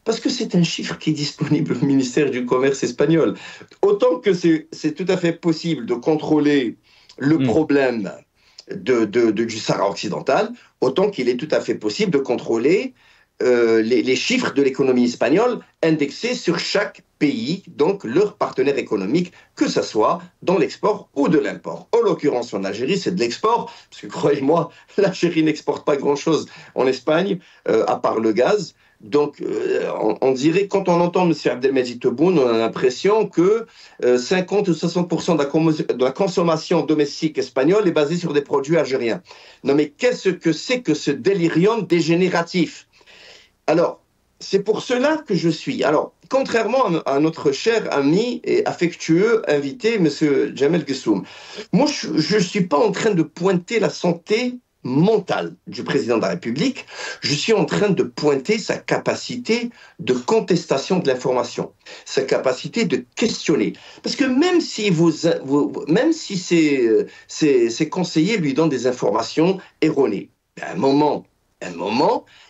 Parce que c'est un chiffre qui est disponible au ministère du Commerce espagnol. Autant que c'est tout à fait possible de contrôler le problème du Sahara occidental, autant qu'il est tout à fait possible de contrôler les chiffres de l'économie espagnole indexés sur chaque pays, donc leur partenaire économique, que ce soit dans l'export ou de l'import. En l'occurrence, en Algérie, c'est de l'export, parce que croyez-moi, l'Algérie n'exporte pas grand-chose en Espagne, à part le gaz. Donc, on dirait, quand on entend M. Abdelmajid Tebboune, on a l'impression que 50 ou 60% de la consommation domestique espagnole est basée sur des produits algériens. Non, mais qu'est-ce que c'est que ce délirium dégénératif? Alors, c'est pour cela que je suis. Alors, contrairement à notre cher ami et affectueux invité, M. Jamel Gessoum, moi, je ne suis pas en train de pointer la santé mentale du président de la République, je suis en train de pointer sa capacité de contestation de l'information, sa capacité de questionner. Parce que même si ses conseillers lui donnent des informations erronées, à un moment,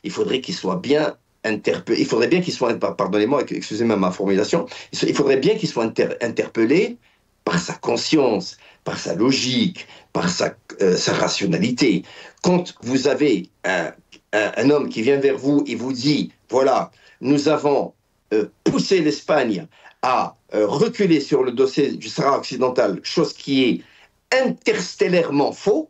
il faudrait qu'il soit bien interpellé. Il faudrait bien qu'il soit, pardonnez-moi, excusez-moi ma formulation, il faudrait bien qu'il soit interpellé par sa conscience, par sa logique, par sa rationalité. Quand vous avez un homme qui vient vers vous et vous dit, voilà, nous avons poussé l'Espagne à reculer sur le dossier du Sahara occidental, chose qui est interstellairement faux.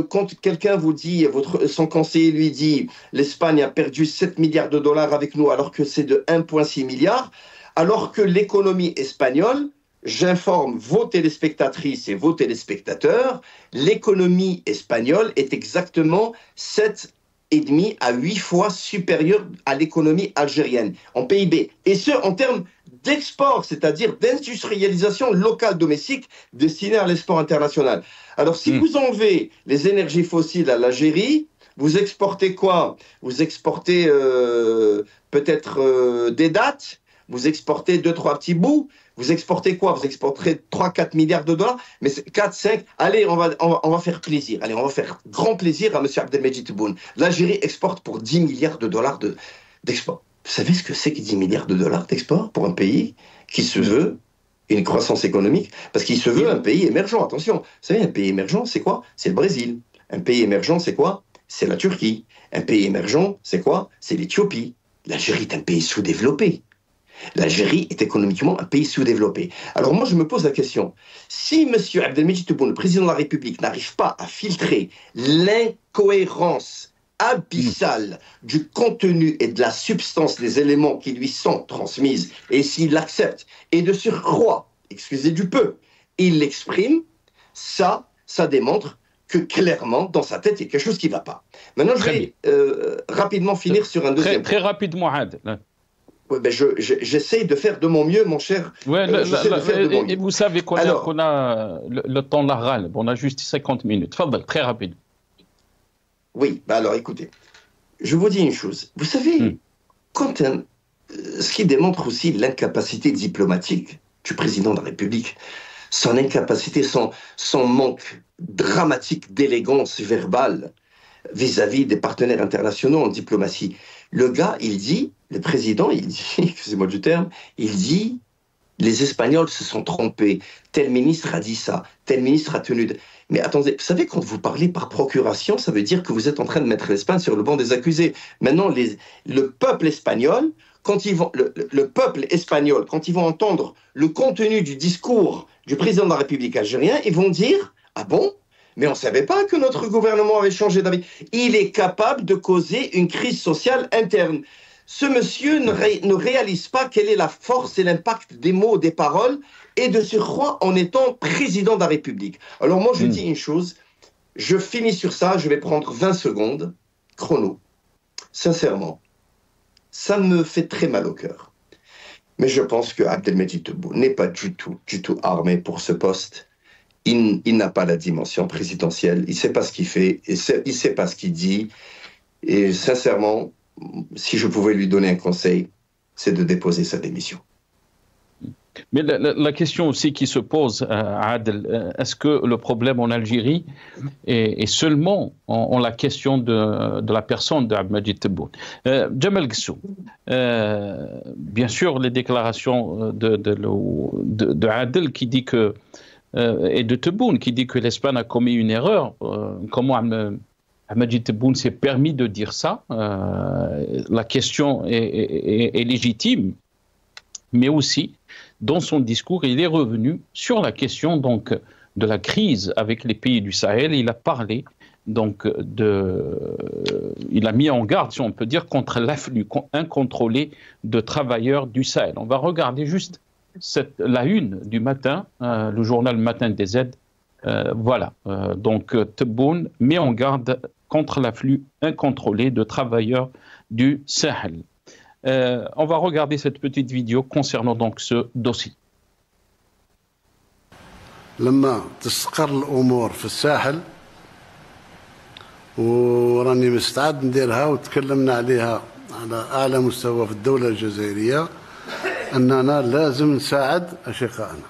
Quand quelqu'un vous dit, son conseiller lui dit, l'Espagne a perdu 7 milliards de dollars avec nous alors que c'est de 1,6 milliard, alors que l'économie espagnole, j'informe vos téléspectatrices et vos téléspectateurs, l'économie espagnole est exactement 7,5 à 8 fois supérieure à l'économie algérienne en PIB. Et ce, en termes d'export, c'est-à-dire d'industrialisation locale domestique destinée à l'export international. Alors, si vous enlevez les énergies fossiles à l'Algérie, vous exportez quoi? Vous exportez peut-être des dattes, vous exportez 2-3 petits bouts. Vous exportez quoi? Vous exporterez 3-4 milliards de dollars, mais 4-5. Allez, on va faire plaisir. Allez, on va faire grand plaisir à M. Abdelmajid Tebboune. L'Algérie exporte pour 10 milliards de dollars d'export. Vous savez ce que c'est que 10 milliards de dollars d'export pour un pays qui se veut une croissance économique? Parce qu'il se veut un pays émergent. Attention, vous savez, un pays émergent, c'est quoi? C'est le Brésil. Un pays émergent, c'est quoi? C'est la Turquie. Un pays émergent, c'est quoi? C'est l'Éthiopie. L'Algérie est un pays sous-développé. L'Algérie est économiquement un pays sous-développé. Alors moi, je me pose la question. Si M. Abdelmajid Tebboune, le président de la République, n'arrive pas à filtrer l'incohérence abyssale du contenu et de la substance des éléments qui lui sont transmises, et s'il l'accepte, et de surcroît, excusez du peu, il l'exprime, ça démontre que clairement, dans sa tête, il y a quelque chose qui ne va pas. Maintenant, je vais rapidement finir sur un deuxième point. Très rapidement, Had. Ouais, ben j'essaie de faire de mon mieux, mon cher. Ouais, et vous savez qu'on a le temps larral. On a juste 50 minutes. Très rapide. Oui, ben alors écoutez, je vous dis une chose. Vous savez, ce qui démontre aussi l'incapacité diplomatique du président de la République, son incapacité, son manque dramatique d'élégance verbale vis-à-vis des partenaires internationaux en diplomatie. Le gars, il dit, le président, il dit, excusez-moi du terme, il dit Les Espagnols se sont trompés. Tel ministre a dit ça, tel ministre a tenu... Mais attendez, vous savez, quand vous parlez par procuration, ça veut dire que vous êtes en train de mettre l'Espagne sur le banc des accusés. Maintenant, le peuple espagnol, quand ils vont entendre le contenu du discours du président de la République algérienne, ils vont dire « Ah bon ? Mais on ne savait pas que notre gouvernement avait changé d'avis. » Il est capable de causer une crise sociale interne. Ce monsieur ne réalise pas quelle est la force et l'impact des mots, des paroles, et de surcroît en étant président de la République. Alors moi, je dis une chose, je finis sur ça, je vais prendre 20 secondes, chrono. Sincèrement, ça me fait très mal au cœur. Mais je pense que Abdelmejid Tebboune n'est pas du tout armé pour ce poste. Il n'a pas la dimension présidentielle, il ne sait pas ce qu'il fait, il ne sait pas ce qu'il dit. Et sincèrement, si je pouvais lui donner un conseil, c'est de déposer sa démission. Mais la question aussi qui se pose, Adel, est-ce que le problème en Algérie est seulement en la question de la personne d'Abdelmejid Tebboune? Djemal Guessou, bien sûr, les déclarations de Adel qui dit que, et de Tebboune qui dit que l'Espagne a commis une erreur, comment Abdelmejid Tebboune s'est permis de dire ça? La question est légitime, mais aussi, dans son discours, il est revenu sur la question donc de la crise avec les pays du Sahel. Il a parlé donc il a mis en garde, si on peut dire, contre l'afflux incontrôlé de travailleurs du Sahel. On va regarder juste la une du matin, le journal Matin des Aides. Voilà, donc Tebboune met en garde contre l'afflux incontrôlé de travailleurs du Sahel. On va regarder cette petite vidéo concernant donc ce dossier. لما تستقر الأمور في الساحل وراني مستعد نديرها وتكلمنا عليها على أعلى مستوى في الدولة الجزائرية أننا لازم نساعد أشقائنا.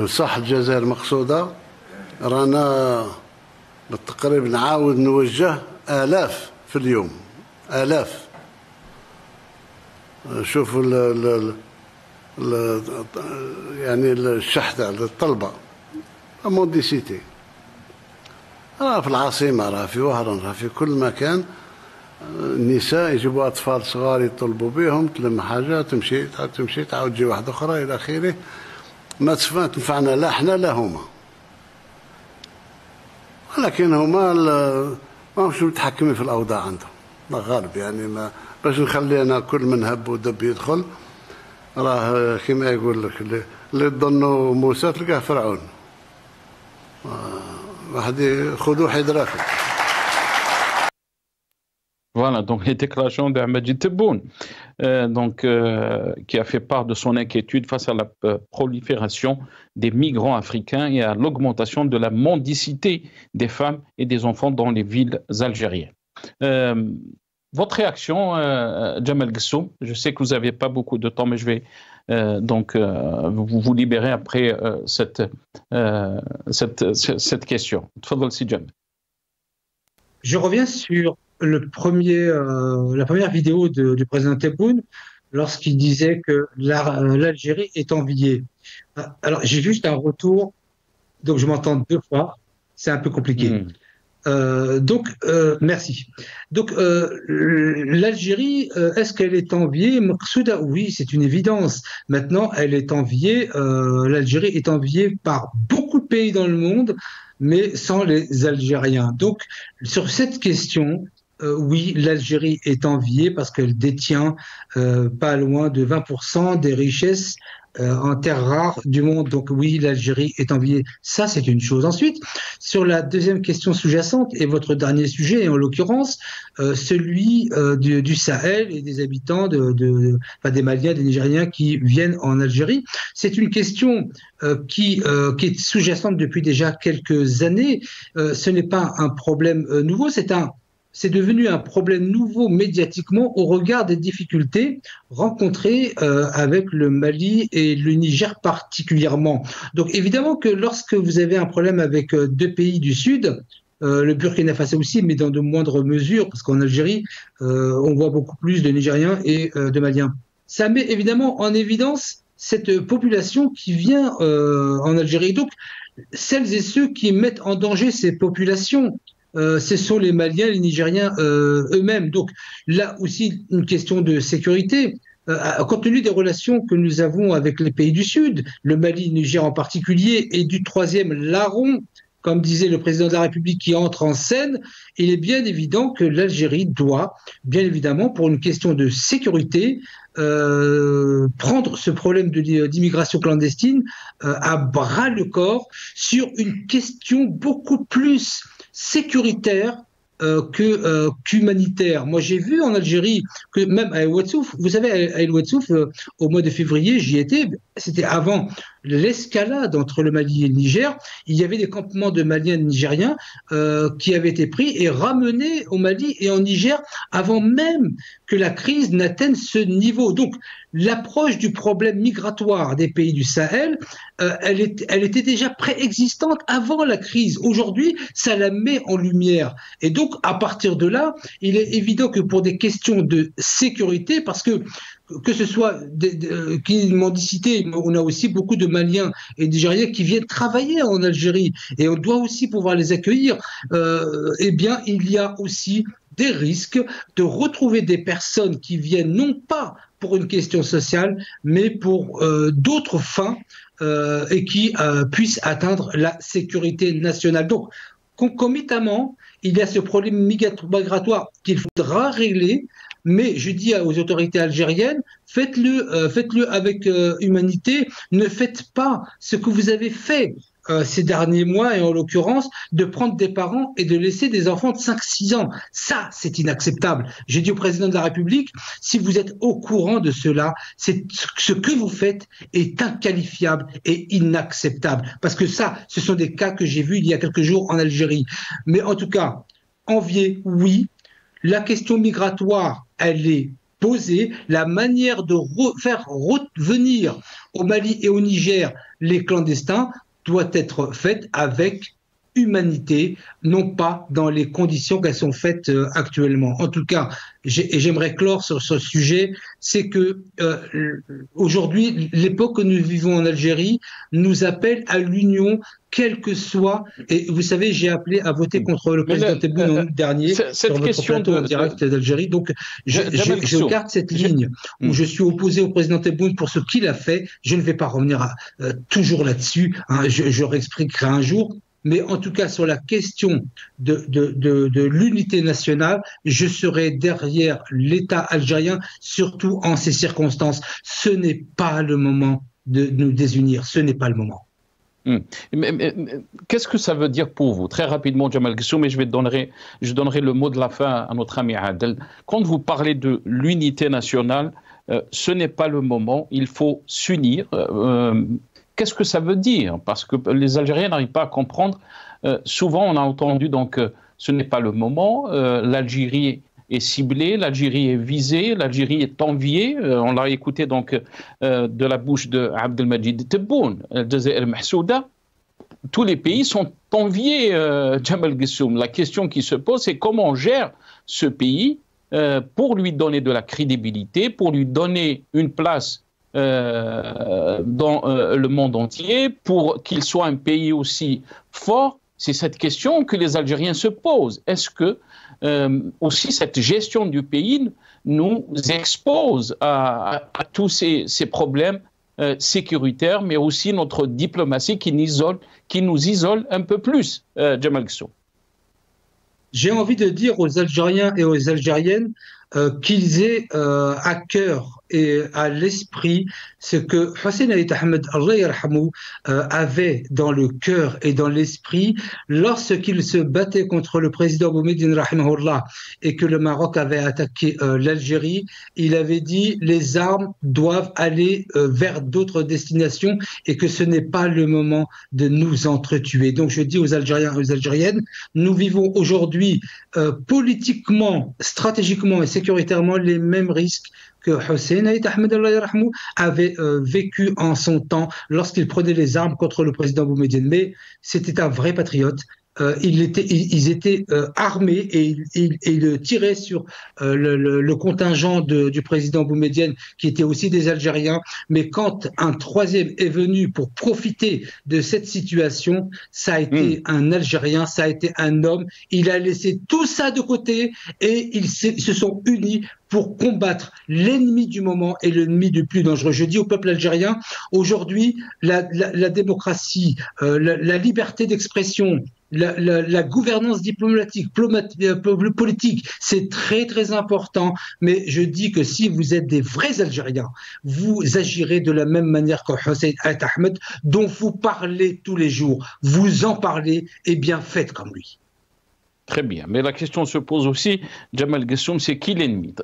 صح الجزائر مقصودة، رانا بالتقريب نعاود نوجه آلاف في اليوم، آلاف. شوفوا يعني الشحذ على الطلبة موديسيتي، راه في العاصمة، راه في وهران، راه في كل مكان. النساء يجيبوا أطفال صغار يطلبوا بهم، تلم حاجة تمشي تعاود تجي واحدة أخرى إلى آخره. ما تنفعنا لا احنا لا هما، ولكن هما ماهمش متحكمين في الأوضاع عندهم غالب. يعني ما باش نخلي انا كل من هب ودب يدخل، راه كما يقول لك اللي تظنوا موسى تلقاه فرعون. واحد خذوا حذركم. Voilà, donc les déclarations d'Abdelmejid Tebboune, qui a fait part de son inquiétude face à la prolifération des migrants africains et à l'augmentation de la mendicité des femmes et des enfants dans les villes algériennes. Votre réaction, Djemal Guessou? Je sais que vous n'avez pas beaucoup de temps, mais je vais vous libérer après cette question. Tfadal si Djemal. Je reviens sur la première vidéo du président Tebboune lorsqu'il disait que l'Algérie est enviée. Alors, j'ai juste un retour, donc je m'entends deux fois, c'est un peu compliqué. Merci. Donc, l'Algérie, est-ce qu'elle est enviée? Maqsouda, oui, c'est une évidence. Maintenant, elle est enviée, l'Algérie est enviée par beaucoup de pays dans le monde, mais sans les Algériens. Donc, sur cette question, oui, l'Algérie est enviée parce qu'elle détient pas loin de 20% des richesses en terres rares du monde. Donc oui, l'Algérie est enviée. Ça, c'est une chose. Ensuite, sur la deuxième question sous-jacente et votre dernier sujet, et en l'occurrence celui du Sahel et des habitants des Maliens, des Nigériens qui viennent en Algérie, c'est une question qui est sous-jacente depuis déjà quelques années. Ce n'est pas un problème nouveau, c'est devenu un problème nouveau médiatiquement au regard des difficultés rencontrées avec le Mali et le Niger particulièrement. Donc évidemment que lorsque vous avez un problème avec deux pays du Sud, le Burkina Faso aussi, mais dans de moindres mesures, parce qu'en Algérie, on voit beaucoup plus de Nigériens et de Maliens. ça met évidemment en évidence cette population qui vient en Algérie. Donc, celles et ceux qui mettent en danger ces populations, ce sont les Maliens, les Nigériens eux-mêmes. Donc, là aussi, une question de sécurité. Compte tenu des relations que nous avons avec les pays du Sud, le Mali, le Niger en particulier, et du troisième larron, comme disait le président de la République, qui entre en scène, il est bien évident que l'Algérie doit, bien évidemment, pour une question de sécurité, prendre ce problème d'immigration clandestine à bras le corps sur une question beaucoup plus sécuritaire qu'humanitaire. Moi, j'ai vu en Algérie que même à El Ouatsouf, vous savez, à El Ouatsouf, au mois de février, j'y étais, c'était avant l'escalade entre le Mali et le Niger, il y avait des campements de Maliens et de Nigériens qui avaient été pris et ramenés au Mali et en Niger avant même que la crise n'atteigne ce niveau. Donc, l'approche du problème migratoire des pays du Sahel, elle était déjà préexistante avant la crise. Aujourd'hui, ça la met en lumière. Et donc, à partir de là, il est évident que pour des questions de sécurité, parce que ce soit qui m'ont cité, on a aussi beaucoup de Maliens et Nigériens qui viennent travailler en Algérie et on doit aussi pouvoir les accueillir. Eh bien, il y a aussi des risques de retrouver des personnes qui viennent non pas pour une question sociale, mais pour d'autres fins et qui puissent atteindre la sécurité nationale. Donc, concomitamment, il y a ce problème migratoire qu'il faudra régler, mais je dis aux autorités algériennes, faites-le avec humanité, ne faites pas ce que vous avez fait ces derniers mois, et en l'occurrence, de prendre des parents et de laisser des enfants de 5-6 ans. Ça, c'est inacceptable. J'ai dit au président de la République, si vous êtes au courant de cela, ce que vous faites est inqualifiable et inacceptable. Parce que ça, ce sont des cas que j'ai vus il y a quelques jours en Algérie. Mais en tout cas, envier, oui. La question migratoire, elle est posée. La manière de faire revenir au Mali et au Niger les clandestins doit être faite avec humanité, non pas dans les conditions qu'elles sont faites actuellement. En tout cas, j'aimerais clore sur ce sujet, c'est que aujourd'hui, l'époque que nous vivons en Algérie nous appelle à l'union, quel que soit. Et vous savez, j'ai appelé à voter contre le président Tebboune en août dernier sur votre plateau en direct d'Algérie. Donc, je garde cette ligne où je suis opposé au président Tebboune pour ce qu'il a fait. Je ne vais pas revenir toujours là-dessus. Hein, je réexpliquerai un jour. Mais en tout cas, sur la question de l'unité nationale, je serai derrière l'État algérien, surtout en ces circonstances. Ce n'est pas le moment de nous désunir, ce n'est pas le moment. Mais qu'est-ce que ça veut dire pour vous? Très rapidement, Jamal Guessoum, mais je donnerai le mot de la fin à notre ami Adel. Quand vous parlez de l'unité nationale, ce n'est pas le moment, il faut s'unir. Qu'est-ce que ça veut dire? Parce que les Algériens n'arrivent pas à comprendre. Souvent, on a entendu donc ce n'est pas le moment. L'Algérie est ciblée, l'Algérie est visée, l'Algérie est enviée. On l'a écouté donc de la bouche de Abdelmajid Tebboune, Jazair Mahsouda. Tous les pays sont enviés, Jamal Guessoum. La question qui se pose, c'est comment on gère ce pays pour lui donner de la crédibilité, pour lui donner une place dans le monde entier, pour qu'il soit un pays aussi fort. C'est cette question que les Algériens se posent. Est-ce que aussi cette gestion du pays nous expose à tous ces problèmes sécuritaires, mais aussi notre diplomatie qui nous isole un peu plus, Jamal Guessoum? J'ai envie de dire aux Algériens et aux Algériennes qu'ils aient à cœur et à l'esprit ce que Hossein Ait Ahmed avait dans le cœur et dans l'esprit lorsqu'il se battait contre le président Boumediene rahimahullah et que le Maroc avait attaqué l'Algérie. Il avait dit les armes doivent aller vers d'autres destinations et que ce n'est pas le moment de nous entretuer. Donc je dis aux Algériens et aux Algériennes, nous vivons aujourd'hui politiquement, stratégiquement et sécuritairement les mêmes risques que Hossein Ait Ahmed avait vécu en son temps lorsqu'il prenait les armes contre le président Boumediene. Mais c'était un vrai patriote, ils étaient armés et ils tiraient sur le contingent du président Boumedienne, qui était aussi des Algériens. Mais quand un troisième est venu pour profiter de cette situation, ça a été un Algérien, ça a été un homme. Il a laissé tout ça de côté et ils se sont unis pour combattre l'ennemi du moment et l'ennemi du plus dangereux. Je dis au peuple algérien, aujourd'hui, la démocratie, la liberté d'expression, la gouvernance diplomatique, politique, c'est très très important, mais je dis que si vous êtes des vrais Algériens, vous agirez de la même manière que Hussein Ait Ahmed, dont vous parlez tous les jours. Vous en parlez, et bien faites comme lui. Très bien, mais la question se pose aussi, Jamal Gessoum, c'est qui l'ennemi?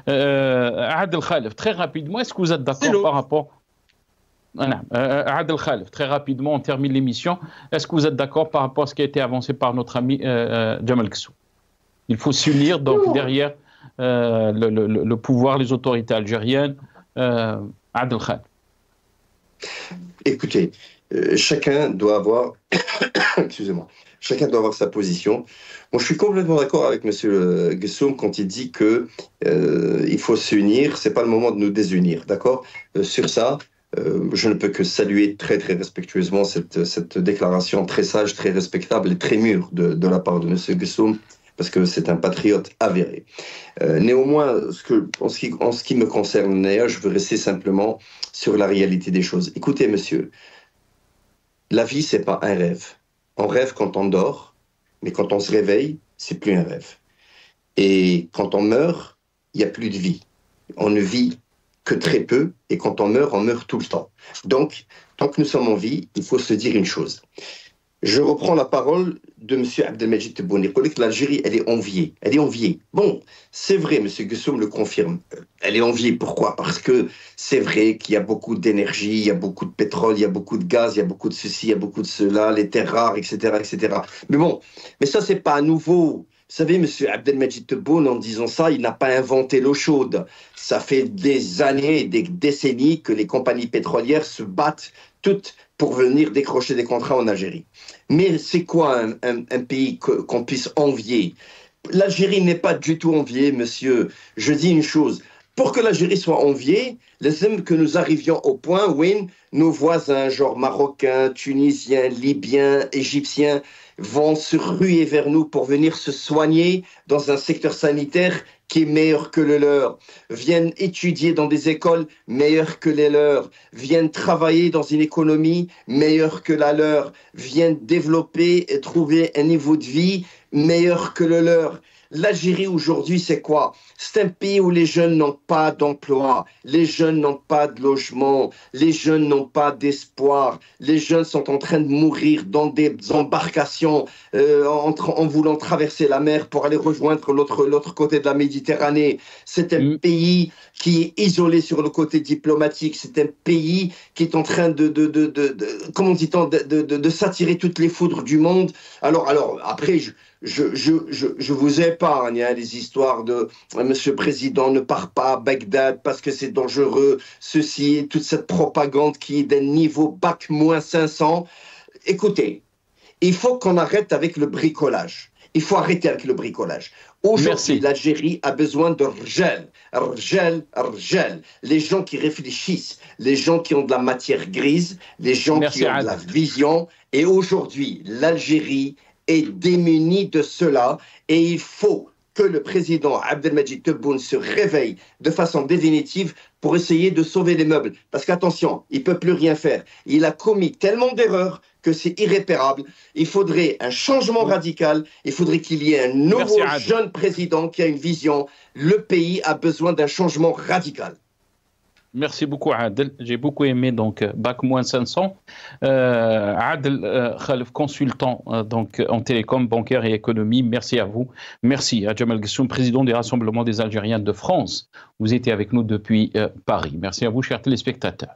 Adel Khalef, très rapidement, est-ce que vous êtes d'accord par rapport... Adel Khalef, très rapidement, on termine l'émission. Est-ce que vous êtes d'accord par rapport à ce qui a été avancé par notre ami Jamal Gessoum? Il faut s'unir donc derrière le pouvoir, les autorités algériennes. Adel Khalef. Écoutez, chacun doit avoir... Excusez-moi. Chacun doit avoir sa position. Moi, je suis complètement d'accord avec M. Gessoum quand il dit que il faut s'unir. C'est pas le moment de nous désunir, d'accord? Sur ça, je ne peux que saluer très très respectueusement cette déclaration très sage, très respectable et très mûre de la part de M. Gessoum, parce que c'est un patriote avéré. Néanmoins, en ce qui me concerne, je veux rester simplement sur la réalité des choses. Écoutez, monsieur, la vie, c'est pas un rêve. On rêve quand on dort, mais quand on se réveille, c'est plus un rêve. Et quand on meurt, il n'y a plus de vie. On ne vit que très peu, et quand on meurt tout le temps. Donc, tant que nous sommes en vie, il faut se dire une chose. Je reprends la parole de M. Abdelmajid Tebboune. Il dit que l'Algérie, elle est enviée. Elle est enviée. Bon, c'est vrai, M. Gessoum le confirme. Elle est enviée. Pourquoi? Parce que c'est vrai qu'il y a beaucoup d'énergie, il y a beaucoup de pétrole, il y a beaucoup de gaz, il y a beaucoup de ceci, il y a beaucoup de cela, les terres rares, etc., etc. Mais bon, mais ça, c'est pas nouveau. Vous savez, M. Abdelmajid Tebboune, en disant ça, il n'a pas inventé l'eau chaude. Ça fait des années et des décennies que les compagnies pétrolières se battent toutes pour venir décrocher des contrats en Algérie. Mais c'est quoi un pays qu'on puisse envier? L'Algérie n'est pas du tout enviée, monsieur. Je dis une chose. Pour que l'Algérie soit enviée, laissez-moi que nous arrivions au point où nos voisins, genre marocains, tunisiens, libyens, égyptiens, vont se ruer vers nous pour venir se soigner dans un secteur sanitaire qui est meilleur que le leur, viennent étudier dans des écoles meilleures que les leurs, viennent travailler dans une économie meilleure que la leur, viennent développer et trouver un niveau de vie meilleur que le leur. L'Algérie aujourd'hui, c'est quoi? C'est un pays où les jeunes n'ont pas d'emploi, les jeunes n'ont pas de logement, les jeunes n'ont pas d'espoir, les jeunes sont en train de mourir dans des embarcations en voulant traverser la mer pour aller rejoindre l'autre côté de la Méditerranée. C'est un pays qui est isolé sur le côté diplomatique, c'est un pays qui est en train comment dit-on, de s'attirer toutes les foudres du monde. Alors après, je vous épargne les histoires de Monsieur le Président ne part pas à Bagdad parce que c'est dangereux, ceci, toute cette propagande qui est d'un niveau bac moins 500. Écoutez, il faut qu'on arrête avec le bricolage. Il faut arrêter avec le bricolage. Aujourd'hui, l'Algérie a besoin de rjal. Les gens qui réfléchissent, les gens qui ont de la matière grise, les gens qui ont de la vision. Et aujourd'hui, l'Algérie est démunie de cela et il faut que le président Abdelmajid Tebboune se réveille de façon définitive pour essayer de sauver les meubles. Parce qu'attention, il ne peut plus rien faire. Il a commis tellement d'erreurs que c'est irréparable. Il faudrait un changement radical. Il faudrait qu'il y ait un nouveau jeune président qui a une vision. Le pays a besoin d'un changement radical. Merci beaucoup Adel, j'ai beaucoup aimé donc Bac moins 500. Adel Khalef, consultant donc en télécom, bancaire et économie, merci à vous. Merci à Jamal Gessoum, président des Rassemblements des Algériens de France. Vous étiez avec nous depuis Paris. Merci à vous chers téléspectateurs.